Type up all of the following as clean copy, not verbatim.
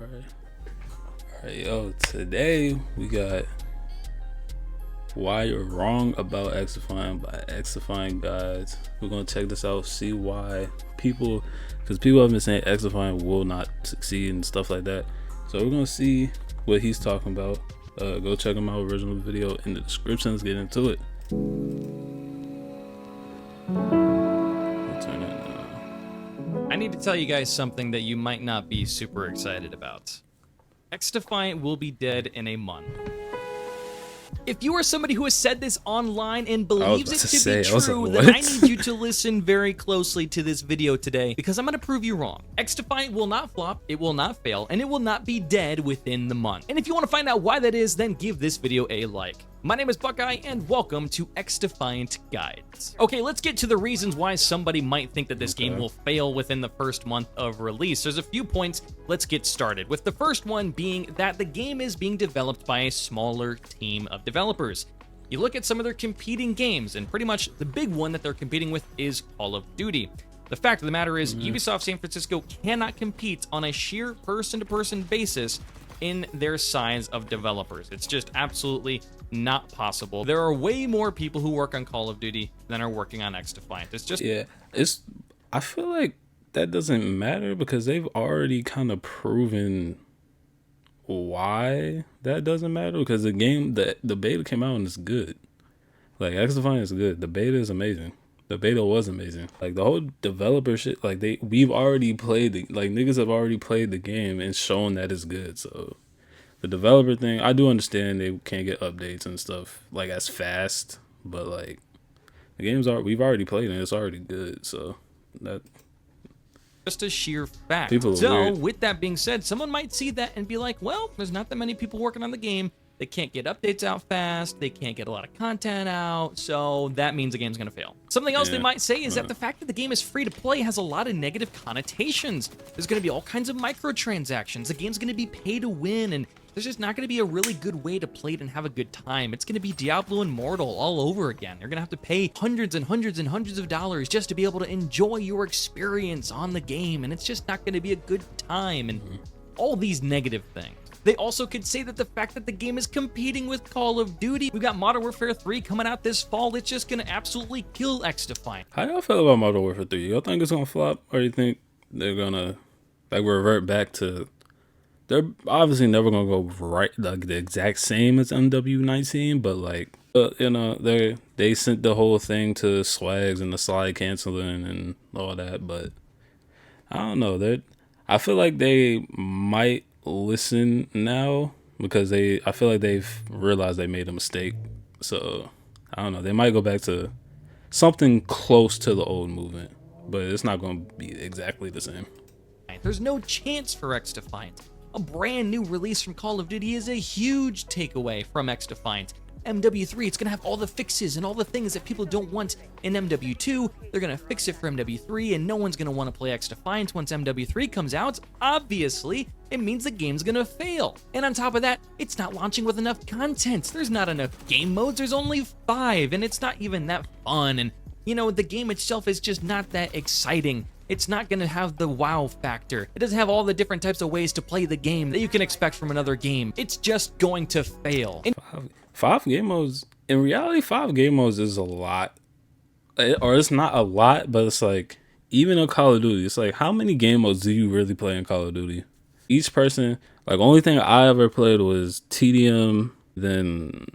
Alright, yo, today we got why you're wrong about xdefiant by xdefiant guides. We're gonna check this out, see why people, because people have been saying xdefiant will not succeed and stuff like that. So we're gonna see what he's talking about. Go check him out, original video in the description. Let's get into it. Turn it on. I need to tell you guys something that you might not be super excited about. xdefiant will be dead in a month. If you are somebody who has said this online and believes it to be true, then I need you to listen very closely to this video today, because I'm going to prove you wrong. xdefiant will not flop, it will not fail, and it will not be dead within the month. And if you want to find out why that is, then give this video a like. My name is Buckeye, and welcome to xdefiant Guides. Okay, let's get to the reasons why somebody might think that this game will fail within the first month of release. There's a few points. Let's get started, with the first one being that the game is being developed by a smaller team of developers. You look at some of their competing games, and pretty much the big one that they're competing with is Call of Duty. The fact of the matter is, Ubisoft San Francisco cannot compete on a sheer person-to-person basis in their size of developers. It's just absolutely not possible. There are way more people who work on Call of Duty than are working on xdefiant. It's just... Yeah, I feel like that doesn't matter because they've already kind of proven why that doesn't matter, because the game, the beta came out and it's good. Like, xdefiant is good. The beta is amazing. The beta was amazing. Like, the whole developer shit, like, we've already played the, like, niggas have already played the game and shown that it's good. So the developer thing, I do understand they can't get updates and stuff like as fast, but like the games we've already played and it's already good. So that just a sheer fact. People are so weird. With that being said, someone might see that and be like, well, there's not that many people working on the game. They can't get updates out fast. They can't get a lot of content out. So that means the game's going to fail. Something else they might say is that the fact that the game is free to play has a lot of negative connotations. There's going to be all kinds of microtransactions. The game's going to be pay to win, and there's just not going to be a really good way to play it and have a good time. It's going to be Diablo Immortal all over again. You're going to have to pay hundreds and hundreds and hundreds of dollars just to be able to enjoy your experience on the game, and it's just not going to be a good time, and all these negative things. They also could say that the fact that the game is competing with Call of Duty, we've got Modern Warfare 3 coming out this fall, it's just going to absolutely kill xdefiant. How y'all feel about Modern Warfare 3? Y'all think it's going to flop, or you think they're going to like revert back to... They're obviously never going to go right like the exact same as MW19, but like, you know, they sent the whole thing to Swags and the slide canceling and all that, but I don't know. I feel like they might listen now because I feel like they've realized they made a mistake. So I don't know. They might go back to something close to the old movement, but it's not going to be exactly the same. There's no chance for xdefiant. A brand new release from Call of Duty is a huge takeaway from xdefiant. MW3, it's going to have all the fixes and all the things that people don't want in MW2. They're going to fix it for MW3, and no one's going to want to play xdefiant once MW3 comes out. Obviously, it means the game's going to fail. And on top of that, it's not launching with enough content. There's not enough game modes. There's only 5, and it's not even that fun. And, you know, the game itself is just not that exciting. It's not going to have the wow factor. It doesn't have all the different types of ways to play the game that you can expect from another game. It's just going to fail. And 5 game modes, in reality, 5 game modes is a lot. Or it's not a lot, but it's like, even in Call of Duty, it's like, how many game modes do you really play in Call of Duty? Each person, like, only thing I ever played was TDM, then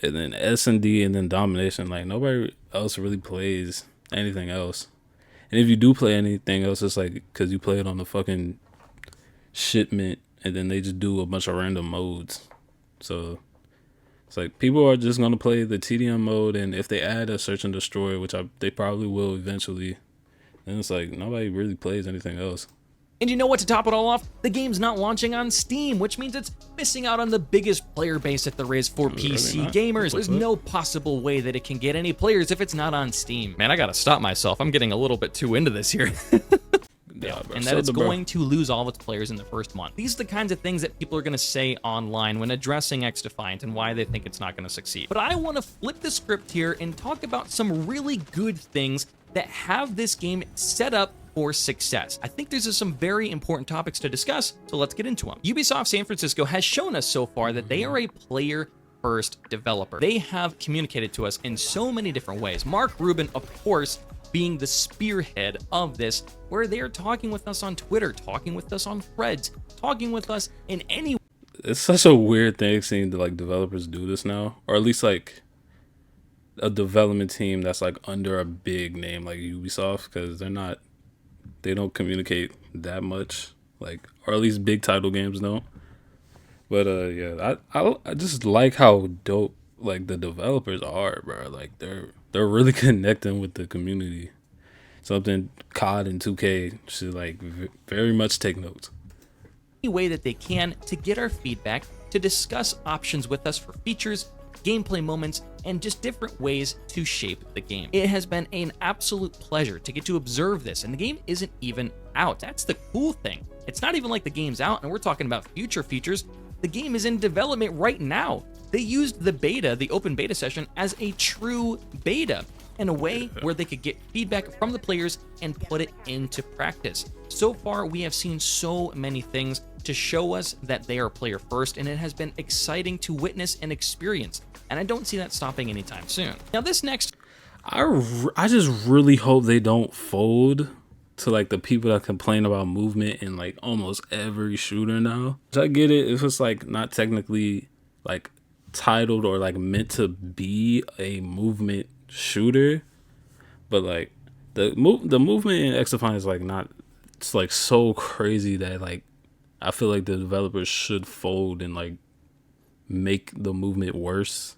S&D, and then Domination. Like, nobody else really plays anything else. And if you do play anything else, it's like because you play it on the fucking shipment, and then they just do a bunch of random modes. So it's like people are just gonna play the TDM mode, and if they add a search and destroy, which they probably will eventually, then it's like nobody really plays anything else. And you know what, to top it all off, the game's not launching on Steam, which means it's missing out on the biggest player base that there is for PC gamers. There's no possible way that it can get any players if it's not on Steam. Man, I gotta stop myself. I'm getting a little bit too into this here. And that it's going to lose all of its players in the first month. These are the kinds of things that people are going to say online when addressing xdefiant and why they think it's not going to succeed. But I want to flip the script here and talk about some really good things that have this game set up for success. I think there's some very important topics to discuss, so let's get into them. Ubisoft San Francisco has shown us so far that they are a player-first developer. They have communicated to us in so many different ways. Mark Rubin, of course, being the spearhead of this, where they are talking with us on Twitter, talking with us on threads, talking with us in any. It's such a weird thing seeing the like developers do this now, or at least like a development team that's like under a big name like Ubisoft, because they don't communicate that much, like, or at least big title games don't. But yeah, I just like how dope like the developers are, bro. Like they're really connecting with the community. Something COD and 2K should like very much take notes. Way that they can to get our feedback, to discuss options with us for features, gameplay moments, and just different ways to shape the game. It has been an absolute pleasure to get to observe this, and the game isn't even out. That's the cool thing. It's not even like the game's out and we're talking about future features. The game is in development right now. They used the beta, the open beta session, as a true beta, in a way where they could get feedback from the players and put it into practice. So far, we have seen so many things to show us that they are player first, and it has been exciting to witness and experience, and I don't see that stopping anytime soon. Now this next, I just really hope they don't fold to like the people that complain about movement in like almost every shooter now. I get it if it's like not technically like titled or like meant to be a movement shooter, but like the movement in xdefiant is like not, it's like so crazy that like I feel like the developers should fold and like make the movement worse.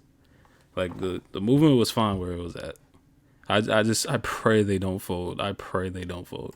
Like the movement was fine where it was at. I pray they don't fold. I pray they don't fold.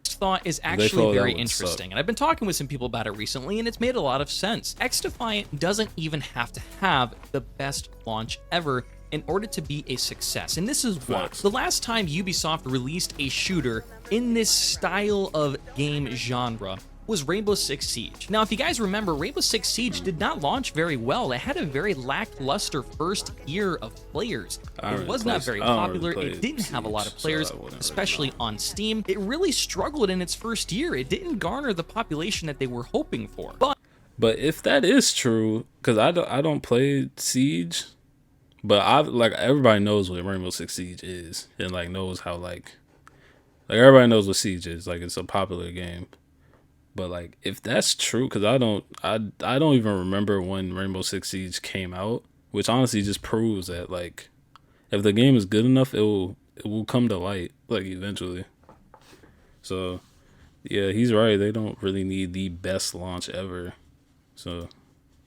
Thought is actually very interesting, and I've been talking with some people about it recently, and it's made a lot of sense. xDefiant doesn't even have to have the best launch ever in order to be a success, and this is why. The last time Ubisoft released a shooter in this style of game genre was Rainbow Six Siege. Now, if you guys remember, Rainbow Six Siege did not launch very well. It had a very lackluster first year of players. It was not very popular. It didn't have a lot of players, especially on Steam. It really struggled in its first year. It didn't garner the population that they were hoping for. But if that is true, because I don't play Siege, but I like everybody knows what Rainbow Six Siege is, and like knows how like everybody knows what Siege is. Like it's a popular game. But like, if that's true, because I don't even remember when Rainbow Six Siege came out, which honestly just proves that like, if the game is good enough, it will come to light like eventually. So, yeah, he's right. They don't really need the best launch ever. So,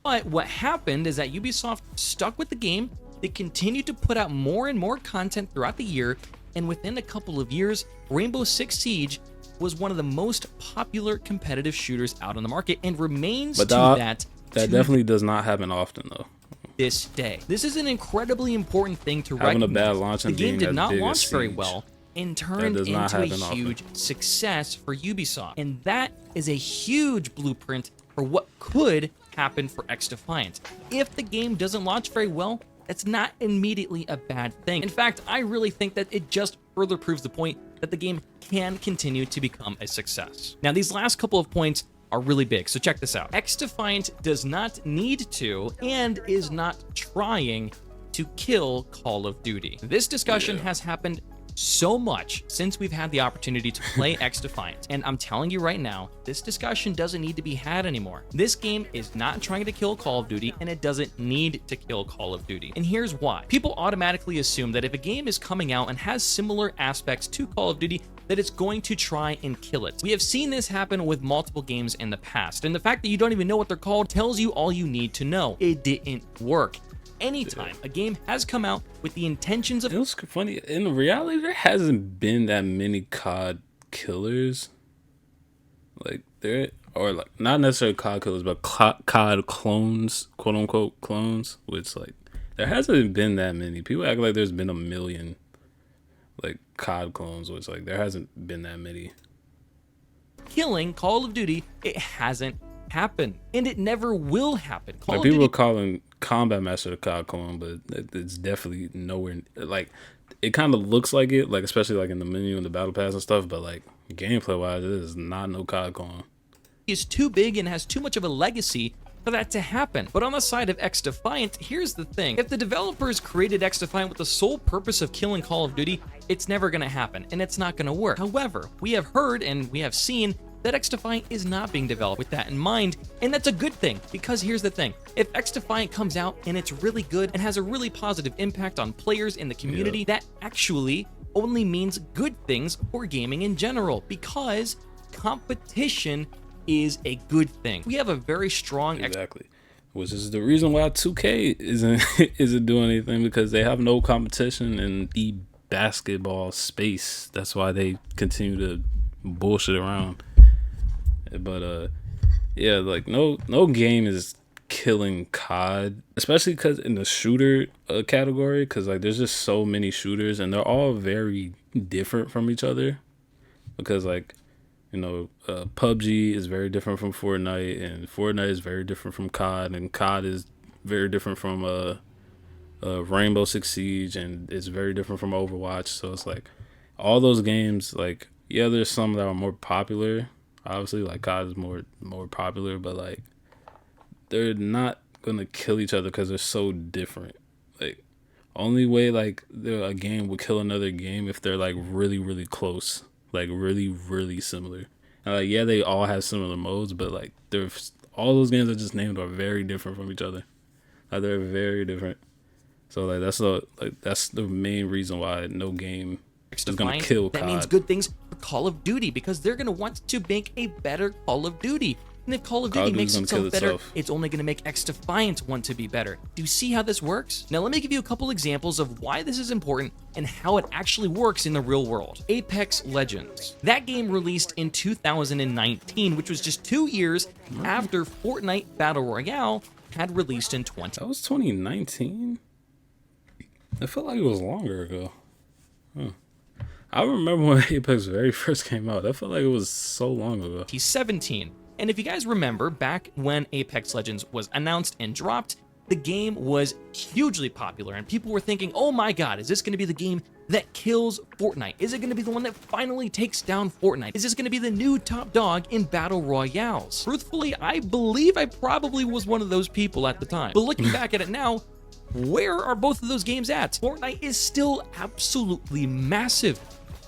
but what happened is that Ubisoft stuck with the game. They continued to put out more and more content throughout the year, and within a couple of years, Rainbow Six Siege was one of the most popular competitive shooters out on the market, and remains that definitely does not happen often though. This day, this is an incredibly important thing to having recognize. A bad launch, the game did not launch very well and turned into a huge success for Ubisoft, and that is a huge blueprint for what could happen for xDefiant. If the game doesn't launch very well, that's not immediately a bad thing. In fact, I really think that it just further proves the point that the game can continue to become a success. Now, these last couple of points are really big, so check this out. xDefiant does not need to and is not trying to kill Call of Duty. This discussion has happened so much since we've had the opportunity to play xDefiant, and I'm telling you right now, this discussion doesn't need to be had anymore. This game is not trying to kill Call of Duty, and it doesn't need to kill Call of Duty. And here's why. People automatically assume that if a game is coming out and has similar aspects to Call of Duty, that it's going to try and kill it. We have seen this happen with multiple games in the past, and the fact that you don't even know what they're called tells you all you need to know. It didn't work. Anytime a game has come out with the intentions of... It was funny. In reality, there hasn't been that many COD killers. Like, there... Or, like, not necessarily COD killers, but COD clones, quote-unquote clones. Which, like, there hasn't been that many. People act like there's been a million, like, COD clones. Which, like, there hasn't been that many. Killing Call of Duty, it hasn't happened. And it never will happen. Like, people are calling Combat Master the COD clone, but it's definitely nowhere. Like, it kind of looks like it, like especially like in the menu and the battle pass and stuff, but like gameplay wise, it is not no COD going. Is too big and has too much of a legacy for that to happen. But on the side of XDefiant, here's the thing. If the developers created XDefiant with the sole purpose of killing Call of Duty, it's never gonna happen, and it's not gonna work. However, we have heard and we have seen that XDefiant is not being developed with that in mind, and that's a good thing, because here's the thing. If XDefiant comes out and it's really good and has a really positive impact on players in the community, that actually only means good things for gaming in general, because competition is a good thing. We have a very strong exactly, which is the reason why 2K isn't doing anything, because they have no competition in the basketball space. That's why they continue to bullshit around. But yeah, like no game is killing COD, especially because in the shooter category, because like there's just so many shooters and they're all very different from each other, because like, you know, PUBG is very different from Fortnite, and Fortnite is very different from COD, and COD is very different from Rainbow Six Siege, and it's very different from Overwatch. So it's like all those games, like, yeah, there's some that are more popular. Obviously, like COD is more popular, but like they're not gonna kill each other because they're so different. Like, only way like a game would kill another game if they're like really, really close. Like really, really similar. And like, yeah, they all have similar modes, but like all those games I just named are very different from each other. Like, they're very different. So like that's the main reason why no game is gonna kill COD. That means good things for Call of Duty, because they're gonna want to make a better Call of Duty. And if Call of Duty makes itself better, it's only going to make XDefiant want to be better. Do you see how this works? Now let me give you a couple examples of why this is important and how it actually works in the real world. Apex Legends. That game released in 2019, which was just 2 years after Fortnite Battle Royale had released in 20. That was 2019? I felt like it was longer ago. Huh. I remember when Apex very first came out. I felt like it was so long ago. He's 17. And if you guys remember, back when Apex Legends was announced and dropped, the game was hugely popular, and people were thinking, oh my god, is this going to be the game that kills Fortnite? Is it going to be the one that finally takes down Fortnite? Is this going to be the new top dog in Battle Royales? Truthfully, I believe I probably was one of those people at the time. But looking back at it now, where are both of those games at? Fortnite is still absolutely massive.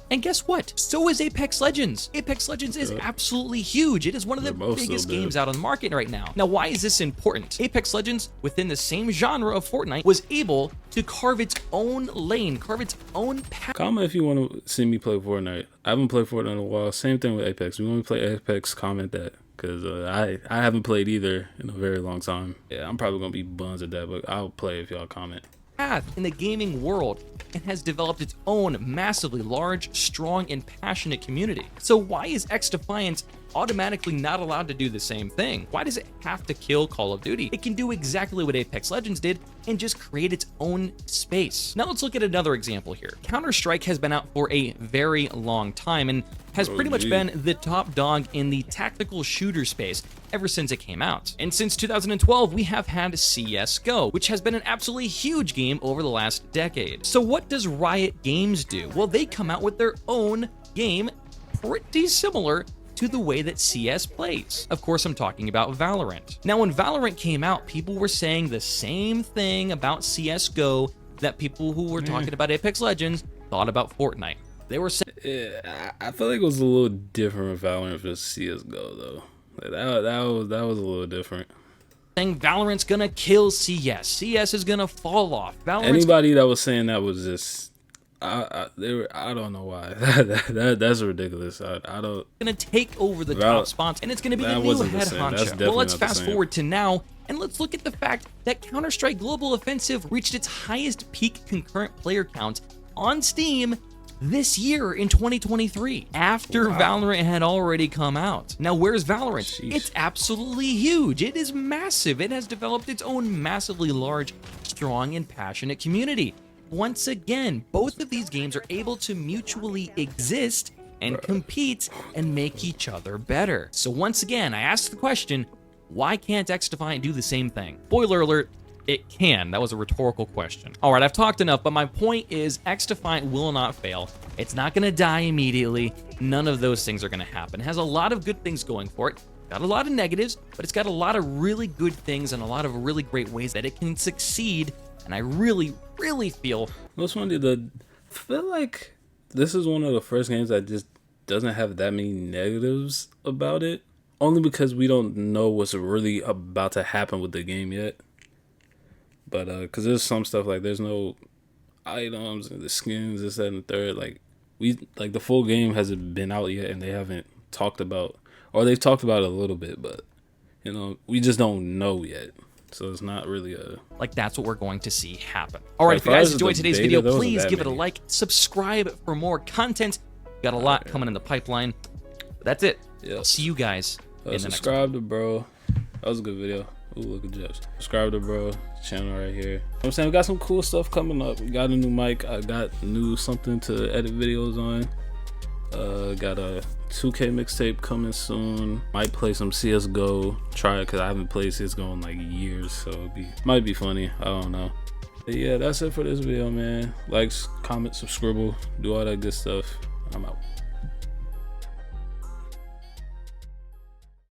And guess what? So is Apex Legends. Apex Legends is absolutely huge. It is one of the biggest games out on the market right now. Now, why is this important? Apex Legends, within the same genre of Fortnite, was able to carve its own lane, carve its own path. Comment if you want to see me play Fortnite. I haven't played Fortnite in a while. Same thing with Apex. If you want to play Apex, comment that. Because I haven't played either in a very long time. Yeah, I'm probably going to be buns at that, but I'll play if y'all comment. Path in the gaming world, and has developed its own massively large, strong, and passionate community. So why is XDefiant automatically not allowed to do the same thing? Why does it have to kill Call of Duty? It can do exactly what Apex Legends did and just create its own space. Now let's look at another example here. Counter-Strike has been out for a very long time and has pretty much been the top dog in the tactical shooter space ever since it came out. And since 2012, we have had CSGO, which has been an absolutely huge game over the last decade. So what does Riot Games do? Well, they come out with their own game pretty similar to the way that CS plays. Of course, I'm talking about Valorant. Now, when Valorant came out, people were saying the same thing about CSGO that people who were talking about Apex Legends thought about Fortnite. They were saying, I feel like it was a little different with Valorant versus CSGO though. Like that was a little different. Saying Valorant's gonna kill CS. CS is gonna fall off. Anybody that was saying that was just, I don't know why. That's ridiculous. I don't. Gonna take over the top spots, and it's gonna be the new head honcho. Well, let's fast forward to now, and let's look at the fact that Counter-Strike Global Offensive reached its highest peak concurrent player count on Steam this year in 2023, after Valorant had already come out. Now, where's Valorant? Sheesh. It's absolutely huge. It is massive. It has developed its own massively large, strong, and passionate community. Once again, both of these games are able to mutually exist and compete and make each other better. So once again, I ask the question, why can't XDefiant do the same thing? Spoiler alert, It can. That was a rhetorical question. All right, I've talked enough, but my point is XDefiant will not fail. It's not going to die immediately. None of those things are going to happen. It has a lot of good things going for it. Got a lot of negatives, but it's got a lot of really good things and a lot of really great ways that it can succeed. And I really, really feel... I feel like this is one of the first games that just doesn't have that many negatives about it. Only because we don't know what's really about to happen with the game yet. But because there's some stuff like there's no items and the skins, this, that, and the third. Like the full game hasn't been out yet, and they haven't talked about, or they've talked about it a little bit, but we just don't know yet. So it's not really a that's what we're going to see happen. All right, if you guys enjoyed today's video, please give it a like, subscribe for more content. Got a lot coming in the pipeline. But that's it. I'll see you guys in the next one. Subscribe to bro. That was a good video. Ooh, look at Jeff. Subscribe to bro channel right here. You know what I'm saying? We got some cool stuff coming up. We got a new mic. I got something to edit videos on. Got a 2K mixtape coming soon. Might play some CSGO. Try it because I haven't played CSGO in like years, so might be funny. I don't know. But yeah, that's it for this video, man. Likes, comment, subscribe, do all that good stuff. I'm out.